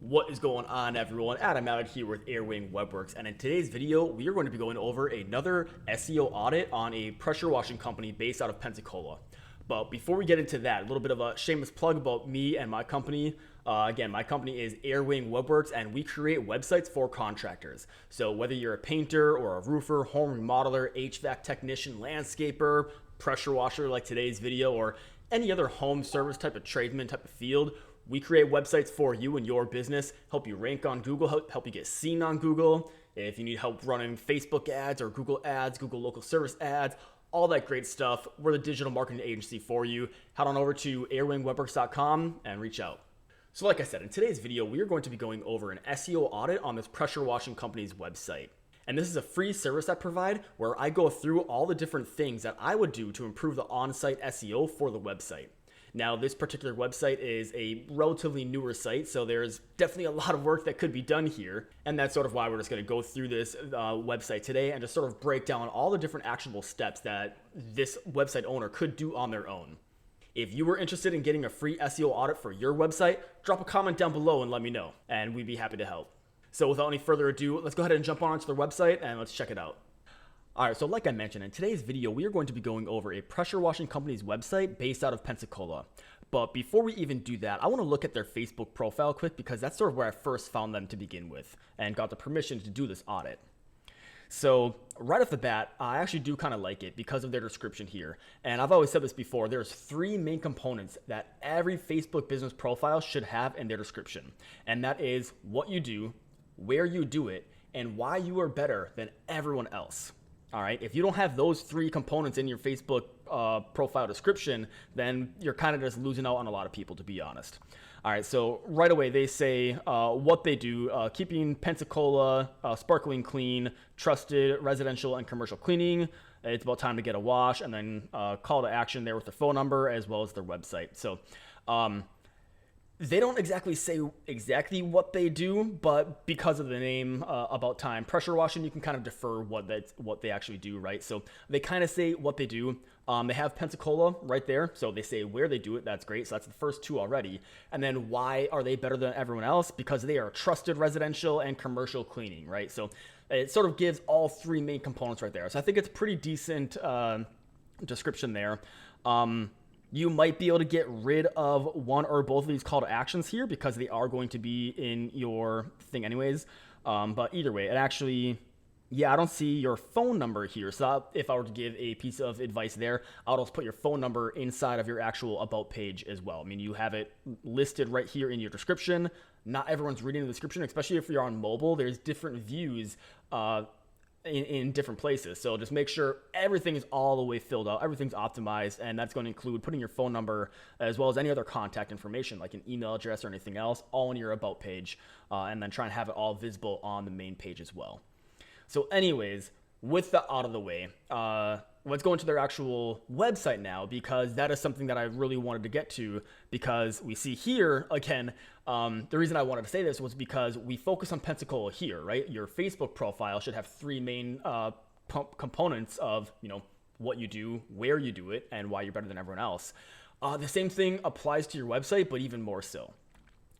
What is going on, everyone? Adam Mallard here with Airwing Webworks, and in today's video we are going to be going over another SEO audit on a pressure washing company based out of Pensacola. But before we get into that, a little bit of a shameless plug about me and my company. Again, my company is Airwing Webworks, and we create websites for contractors. So whether you're a painter or a roofer, home remodeler, HVAC technician, landscaper, pressure washer like today's video, or any other home service type of tradesman type of field, we create websites for you and your business, help you rank on Google, help you get seen on Google. If you need help running Facebook ads or Google ads, Google local service ads, all that great stuff, we're the digital marketing agency for you. Head on over to airwingwebworks.com and reach out. So like I said, in today's video, we are going to be going over an SEO audit on this pressure washing company's website. And this is a free service I provide where I go through all the different things that I would do to improve the on-site SEO for the website. Now, this particular website is a relatively newer site, so there's definitely a lot of work that could be done here. And that's sort of why we're just going to go through this website today and just sort of break down all the different actionable steps that this website owner could do on their own. If you were interested in getting a free SEO audit for your website, drop a comment down below and let me know, and we'd be happy to help. So without any further ado, let's go ahead and jump onto their website and let's check it out. All right, so like I mentioned, in today's video, we are going to be going over a pressure washing company's website based out of Pensacola. But before we even do that, I want to look at their Facebook profile quick because that's sort of where I first found them to begin with and got the permission to do this audit. So right off the bat, I actually do kind of like it because of their description here. And I've always said this before, there's three main components that every Facebook business profile should have in their description. And that is what you do, where you do it, and why you are better than everyone else. All right, if you don't have those three components in your Facebook profile description, then you're kind of just losing out on a lot of people, to be honest. All right, so right away they say what they do, keeping Pensacola sparkling clean, trusted residential and commercial cleaning. It's about time to get a wash, and then call to action there with their phone number as well as their website. So they don't exactly say exactly what they do, but because of the name, about time pressure washing, you can kind of defer what they actually do, right? So they kind of say what they do. They have Pensacola right there, so they say where they do it. That's great. So that's the first two already. And then why are they better than everyone else? Because they are trusted residential and commercial cleaning, right? So it sort of gives all three main components right there. So I think it's pretty decent description there. You might be able to get rid of one or both of these call to actions here because they are going to be in your thing anyways. But either way, it actually, yeah, I don't see your phone number here. So if I were to give a piece of advice there, I'll just put your phone number inside of your actual about page as well. I mean, you have it listed right here in your description. Not everyone's reading the description, especially if you're on mobile. There's different views in different places. So just make sure everything is all the way filled out, everything's optimized, and that's going to include putting your phone number as well as any other contact information like an email address or anything else all in your about page, and then try and have it all visible on the main page as well. So anyways, with that out of the way, let's go into their actual website now, because that is something that I really wanted to get to, because we see here, again, the reason I wanted to say this was because we focus on Pensacola here, right? Your Facebook profile should have three main components of, what you do, where you do it, and why you're better than everyone else. The same thing applies to your website, but even more so.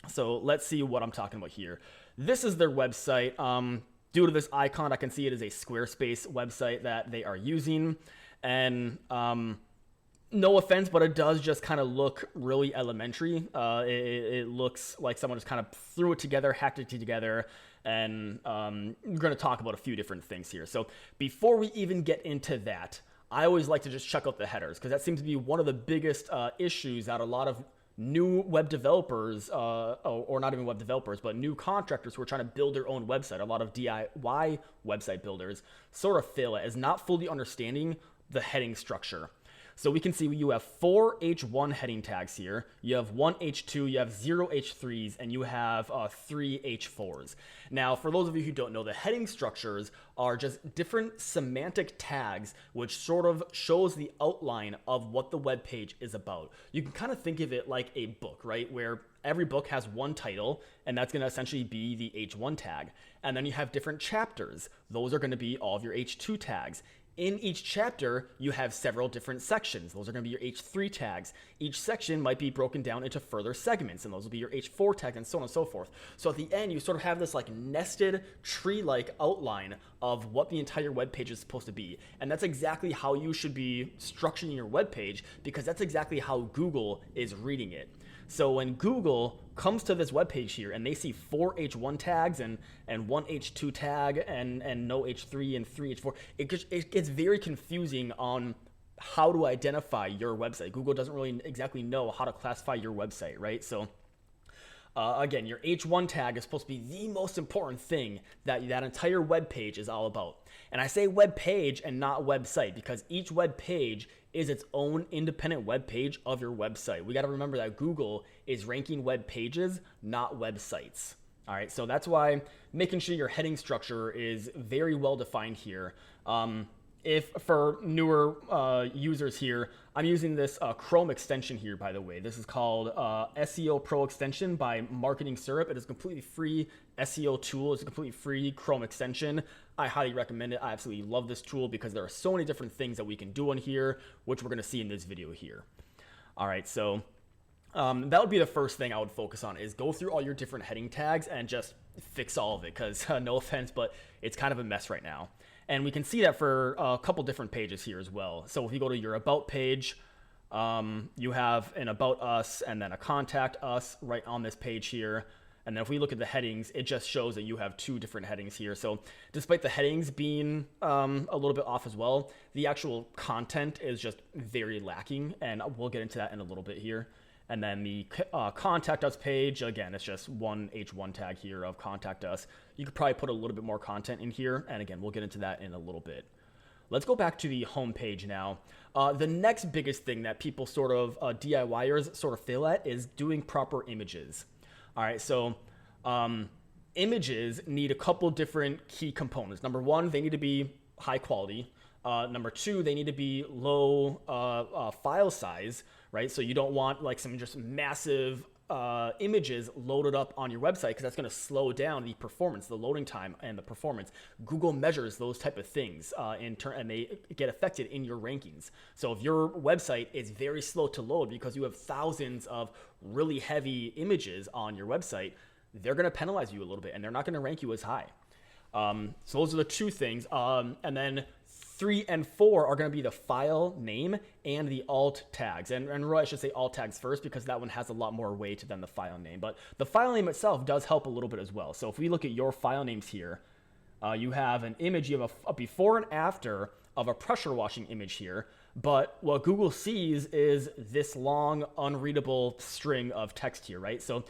So let's see what I'm talking about here. This is their website. Due to this icon, I can see it is a Squarespace website that they are using. And no offense, but it does just kind of look really elementary. It looks like someone just kind of threw it together, hacked it together. And we're going to talk about a few different things here. So before we even get into that, I always like to just check out the headers, because that seems to be one of the biggest issues that a lot of new web developers, or not even web developers, but new contractors who are trying to build their own website, a lot of DIY website builders sort of fail at, is not fully understanding the heading structure. So we can see you have 4 H1 heading tags here, you have 1 H2, you have 0 H3s, and you have 3 H4s. Now, for those of you who don't know, the heading structures are just different semantic tags which sort of shows the outline of what the web page is about. You can kind of think of it like a book, right? Where every book has one title, and that's going to essentially be the H1 tag. And then you have different chapters. Those are going to be all of your H2 tags. In each chapter, you have several different sections. Those are going to be your H3 tags. Each section might be broken down into further segments, and those will be your H4 tags, and so on and so forth. So at the end, you sort of have this like nested tree-like outline of what the entire web page is supposed to be. And that's exactly how you should be structuring your web page, because that's exactly how Google is reading it. So when Google comes to this web page here and they see 4 H1 tags and 1 H2 tag and no H3 and 3 H4, it gets very confusing on how to identify your website. Google doesn't really exactly know how to classify your website, right? So again, your H1 tag is supposed to be the most important thing that entire web page is all about. And I say web page and not website because each web page is its own independent web page of your website. We got to remember that Google is ranking web pages, not websites. All right, so that's why making sure your heading structure is very well defined here. If for newer users here, I'm using this Chrome extension here, by the way. This is called SEO Pro Extension by Marketing Syrup. It is a completely free SEO tool. It's a completely free Chrome extension. I highly recommend it. I absolutely love this tool because there are so many different things that we can do on here, which we're going to see in this video here. All right, so that would be the first thing I would focus on, is go through all your different heading tags and just fix all of it, because no offense, but it's kind of a mess right now. And we can see that for a couple different pages here as well. So if you go to your About page, you have an About Us and then a Contact Us right on this page here. And then if we look at the headings, it just shows that you have 2 different headings here. So despite the headings being a little bit off as well, the actual content is just very lacking. And we'll get into that in a little bit here. And then the Contact Us page, again, it's just one H1 tag here of Contact Us. You could probably put a little bit more content in here. And again, we'll get into that in a little bit. Let's go back to the home page now. The next biggest thing that people sort of, DIYers sort of fail at, is doing proper images. All right, so images need a couple different key components. Number one, they need to be high quality. Number 2, they need to be low file size, right? So you don't want like some just massive images loaded up on your website, because that's going to slow down the performance, the loading time and the performance. Google measures those type of things and they get affected in your rankings. So if your website is very slow to load because you have thousands of really heavy images on your website, they're going to penalize you a little bit and they're not going to rank you as high. So those are the 2 things. And then 3 and 4 are going to be the file name and the alt tags. And really, I should say alt tags first, because that one has a lot more weight than the file name. But the file name itself does help a little bit as well. So if we look at your file names here, you have an image, you have a before and after of a pressure washing image here. But what Google sees is this long, unreadable string of text here, right? So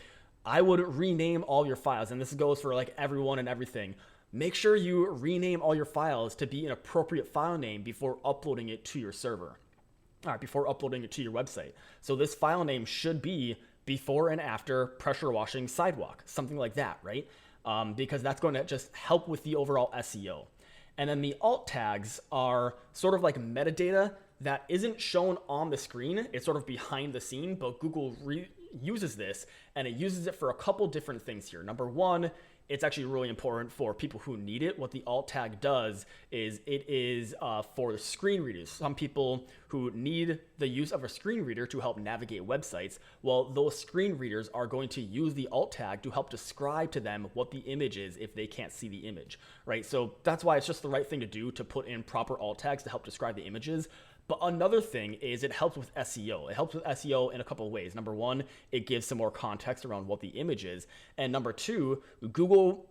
I would rename all your files. And this goes for like everyone and everything. Make sure you rename all your files to be an appropriate file name before uploading it to your server. All right, before uploading it to your website. So this file name should be before and after pressure washing sidewalk, something like that, right? Because that's going to just help with the overall SEO. And then the alt tags are sort of like metadata that isn't shown on the screen. It's sort of behind the scene, but Google uses this, and it uses it for a couple different things here. Number 1, it's actually really important for people who need it. What the alt tag does is it is for the screen readers. Some people who need the use of a screen reader to help navigate websites, well, those screen readers are going to use the alt tag to help describe to them what the image is if they can't see the image, right? So that's why it's just the right thing to do, to put in proper alt tags to help describe the images. But another thing is it helps with SEO. It helps with SEO in a couple of ways. Number 1, it gives some more context around what the image is. And number 2, Google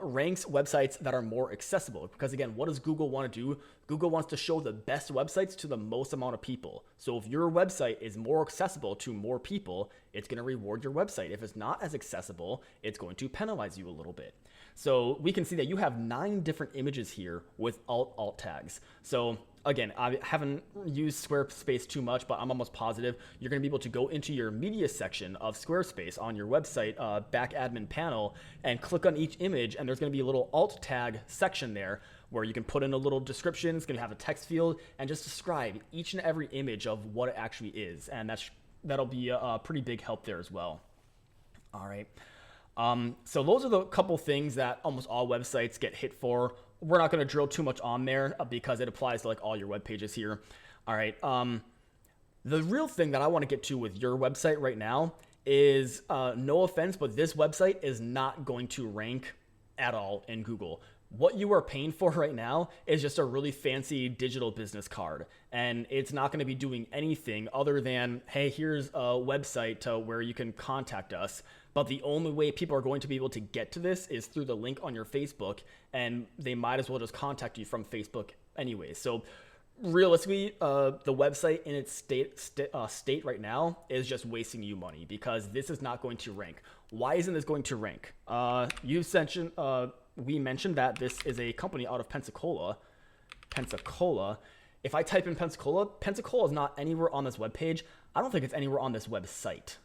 ranks websites that are more accessible. Because again, what does Google want to do? Google wants to show the best websites to the most amount of people. So if your website is more accessible to more people, it's going to reward your website. If it's not as accessible, it's going to penalize you a little bit. So we can see that you have 9 different images here with alt tags. So again, I haven't used Squarespace too much, but I'm almost positive you're going to be able to go into your media section of Squarespace on your website back admin panel and click on each image, and there's going to be a little alt tag section there where you can put in a little description. It's going to have a text field and just describe each and every image of what it actually is, and that'll be a pretty big help there as well. All right. So those are the couple things that almost all websites get hit for. We're not going to drill too much on there because it applies to like all your web pages here. All right. The real thing that I want to get to with your website right now is, no offense, but this website is not going to rank at all in Google. What you are paying for right now is just a really fancy digital business card, and it's not going to be doing anything other than, hey, here's a website to where you can contact us. But the only way people are going to be able to get to this is through the link on your Facebook, and they might as well just contact you from Facebook anyway. So realistically, the website in its state right now is just wasting you money because this is not going to rank. Why isn't this going to rank? We mentioned that this is a company out of Pensacola. If I type in Pensacola is not anywhere on this webpage. I don't think it's anywhere on this website.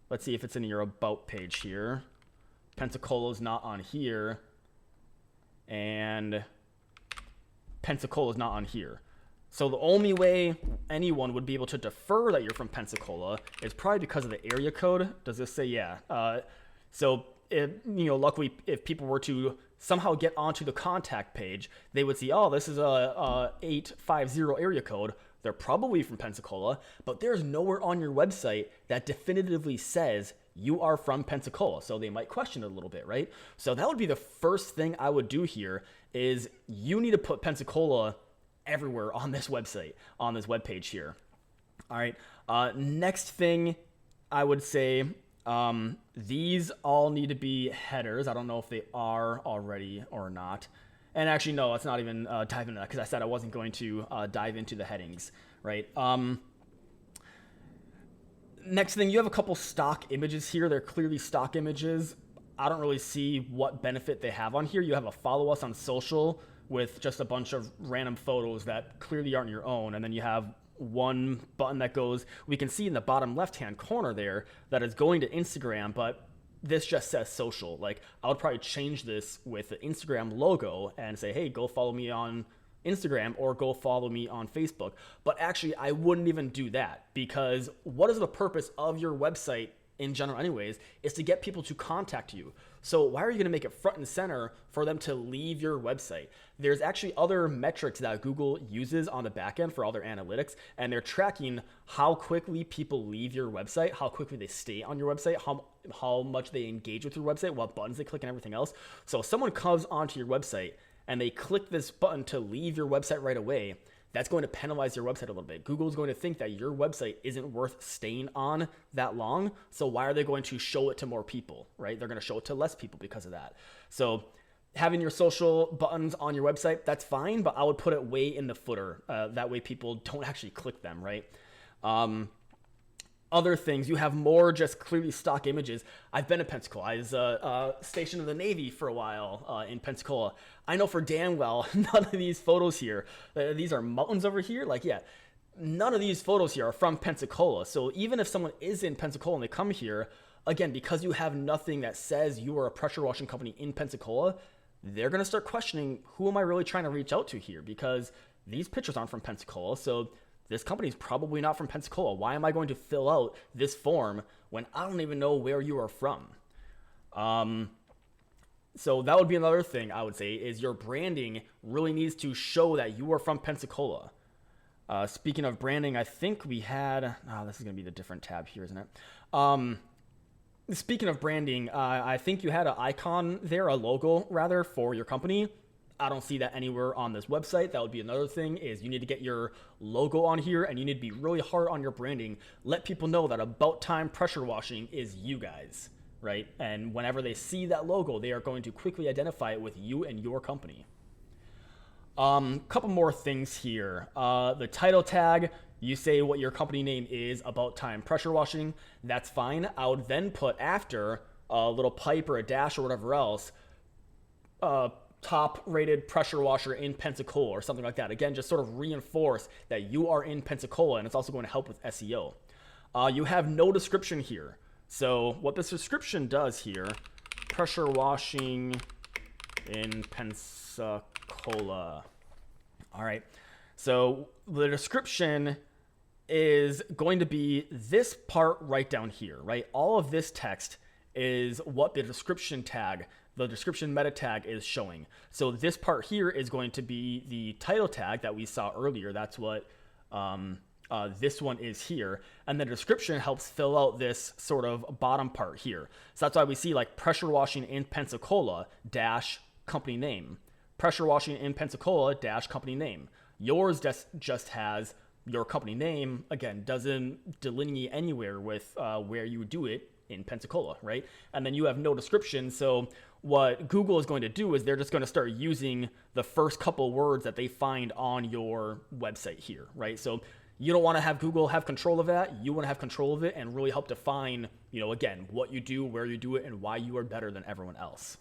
Let's see if it's in your about page here. Pensacola is not on here. And Pensacola is not on here. So the only way anyone would be able to defer that you're from Pensacola is probably because of the area code. Does this say, yeah? Luckily, if people were to somehow get onto the contact page, they would see, oh, this is a 850 area code. They're probably from Pensacola, but there's nowhere on your website that definitively says you are from Pensacola. So they might question it a little bit, right? So that would be the first thing I would do here is you need to put Pensacola everywhere on this website, on this webpage here. All right. Next thing I would say, these all need to be headers. I don't know if they are already or not. And actually, no, let's not even dive into that because I said I wasn't going to dive into the headings, right? Next thing, you have a couple stock images here. They're clearly stock images. I don't really see what benefit they have on here. You have a follow us on social with just a bunch of random photos that clearly aren't your own. And then you have one button that goes, we can see in the bottom left-hand corner there that is going to Instagram, but this just says social. Like, I would probably change this with the Instagram logo and say, hey, go follow me on Instagram or go follow me on Facebook. But actually, I wouldn't even do that because what is the purpose of your website in general anyways is to get people to contact you. So why are you going to make it front and center for them to leave your website? There's actually other metrics that Google uses on the back end for all their analytics, and they're tracking how quickly people leave your website, how quickly they stay on your website, how much they engage with your website, what buttons they click and everything else. So if someone comes onto your website and they click this button to leave your website right away, that's going to penalize your website a little bit. Google's going to think that your website isn't worth staying on that long. So why are they going to show it to more people, right? They're going to show it to less people because of that. So having your social buttons on your website, that's fine, but I would put it way in the footer. That way people don't actually click them, right? Other things, you have more just clearly stock images. I've been in Pensacola. I was stationed in the Navy for a while in Pensacola. I know for damn well none of these photos here, these are mountains over here. Like, yeah, none of these photos here are from Pensacola. So even if someone is in Pensacola and they come here, again, because you have nothing that says you are a pressure washing company in Pensacola, they're going to start questioning, who am I really trying to reach out to here? Because these pictures aren't from Pensacola. So this company is probably not from Pensacola. Why am I going to fill out this form when I don't even know where you are from? So that would be another thing I would say is your branding really needs to show that you are from Pensacola. Speaking of branding, I think we had, this is going to be the different tab here, isn't it? Speaking of branding, I think you had an icon there, a logo rather, for your company. I don't see that anywhere on this website. That would be another thing is you need to get your logo on here and you need to be really hard on your branding. Let people know that About Time Pressure Washing is you guys, right? And whenever they see that logo, they are going to quickly identify it with you and your company. Couple more things here. The title tag, you say what your company name is, About Time Pressure Washing. That's fine. I would then put after a little pipe or a dash or whatever else, top rated pressure washer in Pensacola or something like that. Again, just sort of reinforce that you are in Pensacola, and it's also going to help with SEO. You have no description here. So what this description does here, pressure washing in Pensacola. All right. So the description is going to be this part right down here, right? All of this text is what the description meta tag is showing. So this part here is going to be the title tag that we saw earlier. That's what this one is here. And the description helps fill out this sort of bottom part here. So that's why we see like pressure washing in Pensacola dash company name. Pressure washing in Pensacola dash company name. Yours just has your company name, again, doesn't delineate anywhere with where you do it in Pensacola, right? And then you have no description. So what Google is going to do is they're just going to start using the first couple words that they find on your website here, right? So you don't want to have Google have control of that. You want to have control of it and really help define, again, what you do, where you do it, and why you are better than everyone else.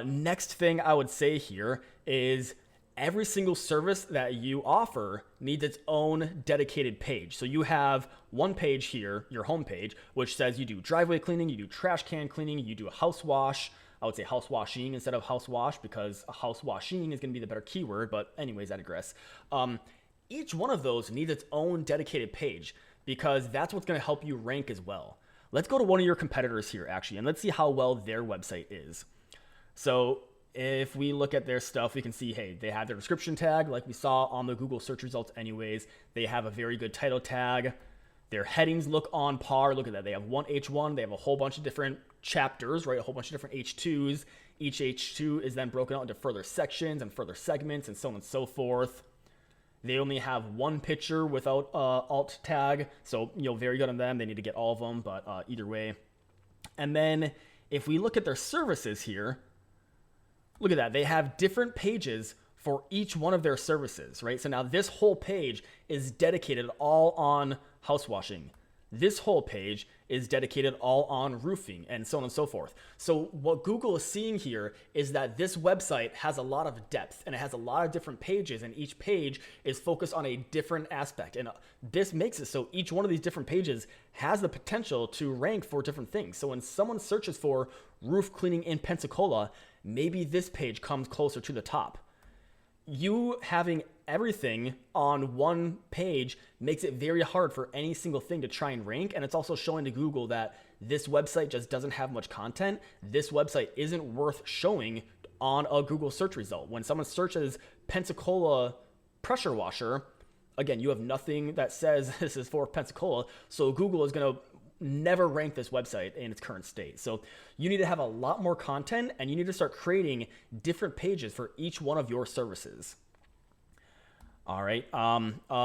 Next thing I would say here is every single service that you offer needs its own dedicated page. So you have one page here, your home page, which says you do driveway cleaning, you do trash can cleaning, you do a house wash. I would say house washing instead of house wash because a house washing is going to be the better keyword. But anyways, I digress. Each one of those needs its own dedicated page because that's what's going to help you rank as well. Let's go to one of your competitors here, actually, and let's see how well their website is. So if we look at their stuff, we can see, hey, they have their description tag like we saw on the Google search results anyways. They have a very good title tag. Their headings look on par. Look at that. They have one H1. They have a whole bunch of different chapters, right? A whole bunch of different H2s. Each H2 is then broken out into further sections and further segments and so on and so forth. They only have one picture without alt tag. So, very good on them. They need to get all of them, but either way. And then if we look at their services here, look at that. They have different pages for each one of their services, right? So now this whole page is dedicated all on house washing. This whole page is dedicated all on roofing and so on and so forth. So what Google is seeing here is that this website has a lot of depth and it has a lot of different pages, and each page is focused on a different aspect. And this makes it so each one of these different pages has the potential to rank for different things. So when someone searches for roof cleaning in Pensacola, maybe this page comes closer to the top. You having everything on one page makes it very hard for any single thing to try and rank. And it's also showing to Google that this website just doesn't have much content. This website isn't worth showing on a Google search result. When someone searches Pensacola pressure washer, again, you have nothing that says this is for Pensacola. So Google is going to never rank this website in its current state. So you need to have a lot more content, and you need to start creating different pages for each one of your services. All right.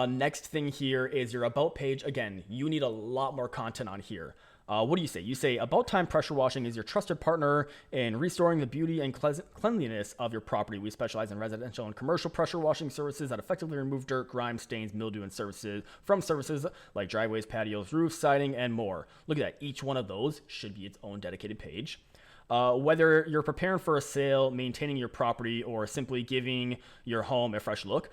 Next thing here is your about page. Again, you need a lot more content on here. What do you say? You say About Time Pressure Washing is your trusted partner in restoring the beauty and cleanliness of your property. We specialize in residential and commercial pressure washing services that effectively remove dirt, grime, stains, mildew, and services like driveways, patios, roofs, siding, and more. Look at that. Each one of those should be its own dedicated page. Whether you're preparing for a sale, maintaining your property, or simply giving your home a fresh look,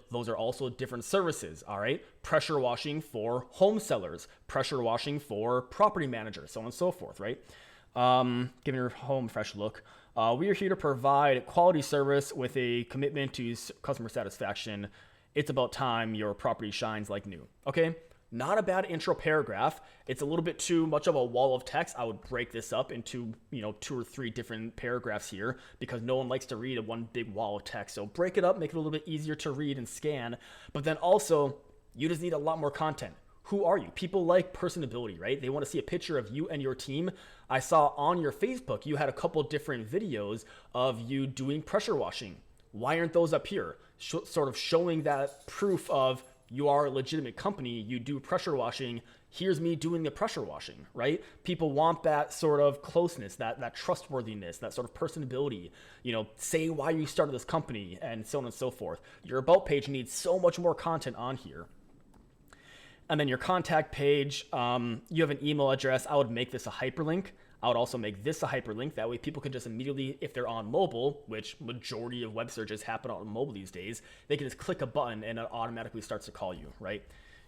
those are also different services, all right? Pressure washing for home sellers, pressure washing for property managers, so on and so forth, right? Giving your home a fresh look. We are here to provide quality service with a commitment to customer satisfaction. It's about time your property shines like new, okay? Not a bad intro paragraph. It's a little bit too much of a wall of text. I would break this up into, 2 or 3 different paragraphs here because no one likes to read one big wall of text. So break it up, make it a little bit easier to read and scan. But then also, you just need a lot more content. Who are you? People like personability, right? They want to see a picture of you and your team. I saw on your Facebook, you had a couple different videos of you doing pressure washing. Why aren't those up here? Sort of showing that proof of you are a legitimate company, you do pressure washing, here's me doing the pressure washing, right? People want that sort of closeness, that trustworthiness, that sort of personability, say why you started this company and so on and so forth. Your about page needs so much more content on here. And then your contact page, you have an email address. I would make this a hyperlink. I would also make this a hyperlink. That way people can just immediately, if they're on mobile, which majority of web searches happen on mobile these days, they can just click a button and it automatically starts to call you, right?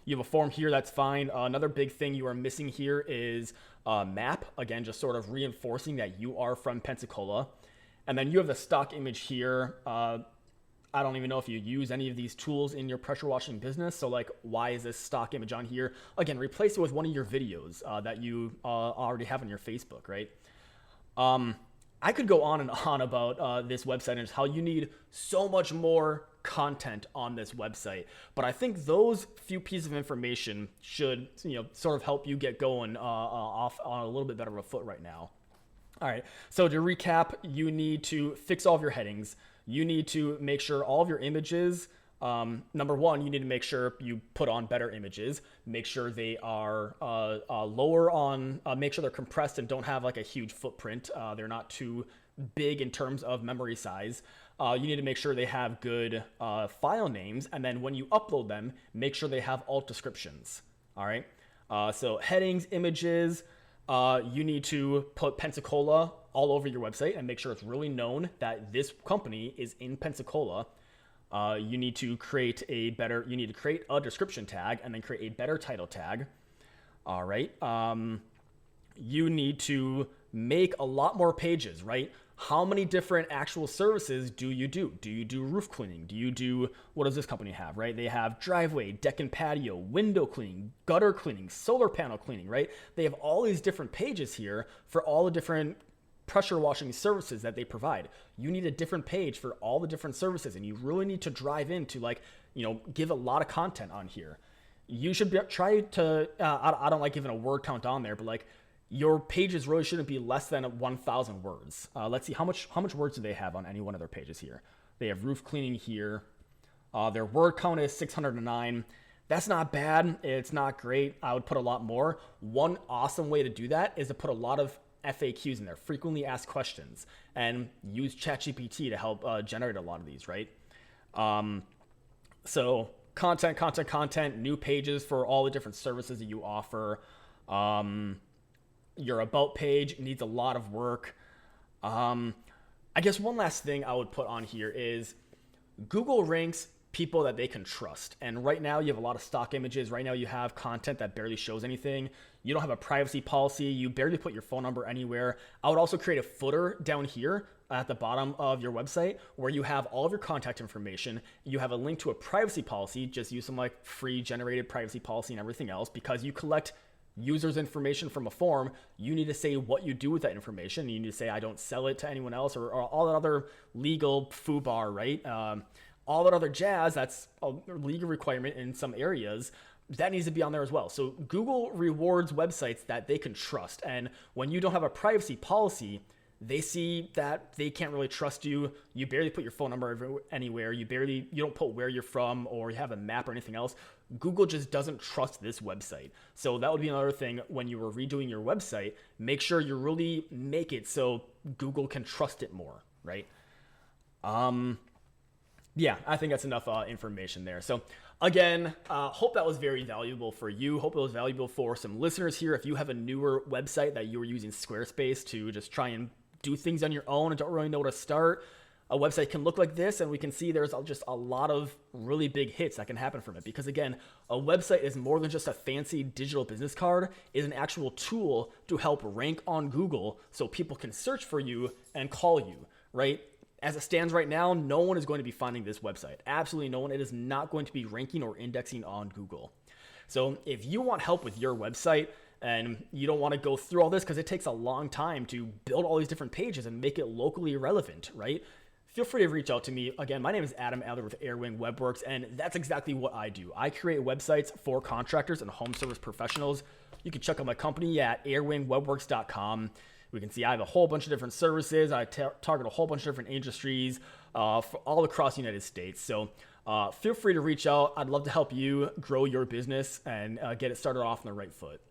You have a form here, that's fine. Another big thing you are missing here is a map. Again, just sort of reinforcing that you are from Pensacola. And then you have the stock image here. I I don't even know if you use any of these tools in your pressure washing business. So like, why is this stock image on here? Again, replace it with one of your videos that you already have on your Facebook, right? I could go on and on about this website and how you need so much more content on this website. But I think those few pieces of information should, sort of help you get going off on a little bit better of a foot right now. All right, so to recap, you need to fix all of your headings. You need to make sure all of your images, number one, you need to make sure you put on better images. Make sure they are lower on, make sure they're compressed and don't have like a huge footprint. They're not too big in terms of memory size. You need to make sure they have good file names. And then when you upload them, make sure they have alt descriptions. All right, so headings, images, you need to put Pensacola all over your website and make sure it's really known that this company is in Pensacola. You need to create a description tag and then create a better title tag. All right. You need to make a lot more pages, right? How many different actual services do you do? Do you do roof cleaning? Do you do, what does this company have, right? They have driveway, deck and patio, window cleaning, gutter cleaning, solar panel cleaning, right? They have all these different pages here for all the different pressure washing services that they provide. You need a different page for all the different services, and you really need to drive into give a lot of content on here. You should try to, I don't like giving a word count on there, but like, your pages really shouldn't be less than 1,000 words. Let's see, how much words do they have on any one of their pages here? They have roof cleaning here. Their word count is 609. That's not bad. It's not great. I would put a lot more. One awesome way to do that is to put a lot of FAQs in there, frequently asked questions, and use ChatGPT to help generate a lot of these, right? So content, new pages for all the different services that you offer. Your about page needs a lot of work. I guess one last thing I would put on here is Google ranks people that they can trust. And right now you have a lot of stock images. Right now you have content that barely shows anything. You don't have a privacy policy. You barely put your phone number anywhere. I would also create a footer down here at the bottom of your website where you have all of your contact information. You have a link to a privacy policy. Just use some like free generated privacy policy and everything else, because you collect users' information from a form. You need to say what you do with that information. You need to say, I don't sell it to anyone else, or all that other legal foobar, right? All that other jazz, that's a legal requirement in some areas. That needs to be on there as well. So Google rewards websites that they can trust. And when you don't have a privacy policy, they see that they can't really trust you. You barely put your phone number anywhere. You don't put where you're from, or you have a map or anything else. Google just doesn't trust this website. So that would be another thing when you were redoing your website. Make sure you really make it so Google can trust it more, right? Yeah, I think that's enough information there. So again, hope that was very valuable for you. Hope it was valuable for some listeners here. If you have a newer website that you were using Squarespace to just try and do things on your own and don't really know where to start, a website can look like this, and we can see there's just a lot of really big hits that can happen from it. Because again, a website is more than just a fancy digital business card. It's an actual tool to help rank on Google so people can search for you and call you, right? As it stands right now, no one is going to be finding this website. Absolutely no one. It is not going to be ranking or indexing on Google. So if you want help with your website and you don't want to go through all this, because it takes a long time to build all these different pages and make it locally relevant, right? Feel free to reach out to me. Again, my name is Adam Adler with Airwing Webworks, and that's exactly what I do. I create websites for contractors and home service professionals. You can check out my company at airwingwebworks.com. We can see I have a whole bunch of different services. I target a whole bunch of different industries for all across the United States. So feel free to reach out. I'd love to help you grow your business and get it started off on the right foot.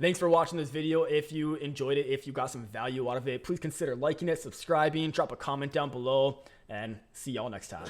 Thanks for watching this video. If you enjoyed it, if you got some value out of it, please consider liking it, subscribing, drop a comment down below, and see y'all next time.